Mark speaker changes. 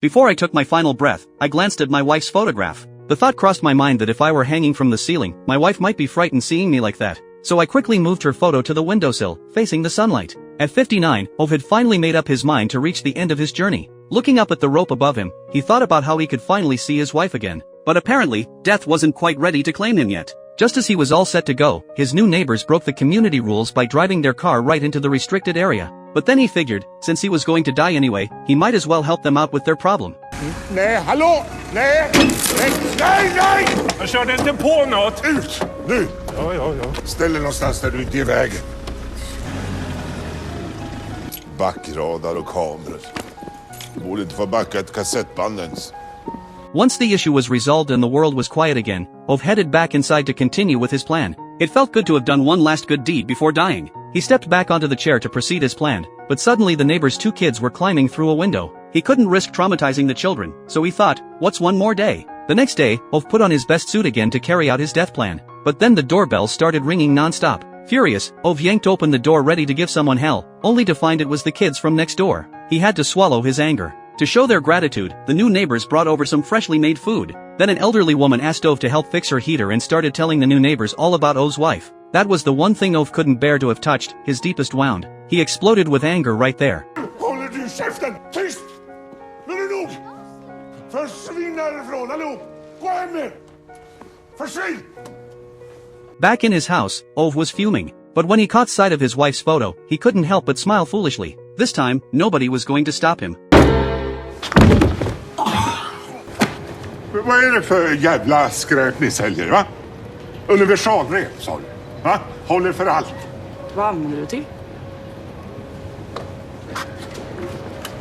Speaker 1: Before I took my final breath, I glanced at my wife's photograph. The thought crossed my mind that if I were hanging from the ceiling, my wife might be frightened seeing me like that. So I quickly moved her photo to the windowsill, facing the sunlight. At 59, Ove had finally made up his mind to reach the end of his journey. Looking up at the rope above him, he thought about how he could finally see his wife again. But apparently, death wasn't quite ready to claim him yet. Just as he was all set to go, his new neighbors broke the community rules by driving their car right into the restricted area. But then he figured, since he was going to die anyway, he might as well help them out with their problem.
Speaker 2: Nej, hallå! Nej! Nej! Nej! Nej!
Speaker 3: Jag körde inte på något.
Speaker 2: Ut! Nu!
Speaker 3: Ja.
Speaker 2: Ställ dig någonstans där du inte är i vägen. Backradar och kameror. Borde inte få backa ett kassettband ens.
Speaker 1: Once the issue was resolved and the world was quiet again, Ove headed back inside to continue with his plan. It felt good to have done one last good deed before dying. He stepped back onto the chair to proceed as planned, but suddenly the neighbor's 2 kids were climbing through a window. He couldn't risk traumatizing the children, so he thought, what's one more day? The next day, Ove put on his best suit again to carry out his death plan. But then the doorbell started ringing non-stop. Furious, Ove yanked open the door ready to give someone hell, only to find it was the kids from next door. He had to swallow his anger. To show their gratitude, the new neighbors brought over some freshly made food. Then an elderly woman asked Ove to help fix her heater and started telling the new neighbors all about Ove's wife. That was the one thing Ove couldn't bear to have touched, his deepest wound. He exploded with anger right there.
Speaker 2: Håller du käften? Tyst! Nu är det nog! Försvinn härifrån, allihop! Gå hem med! Försvinn!
Speaker 1: Back in his house, Ove was fuming. But when he caught sight of his wife's photo, he couldn't help but smile foolishly. This time, nobody was going to stop him.
Speaker 2: Vad är det för jävla skräp ni säljer, va? Universalrep, sa du. Va? Håller för allt.
Speaker 4: Vad använder du till?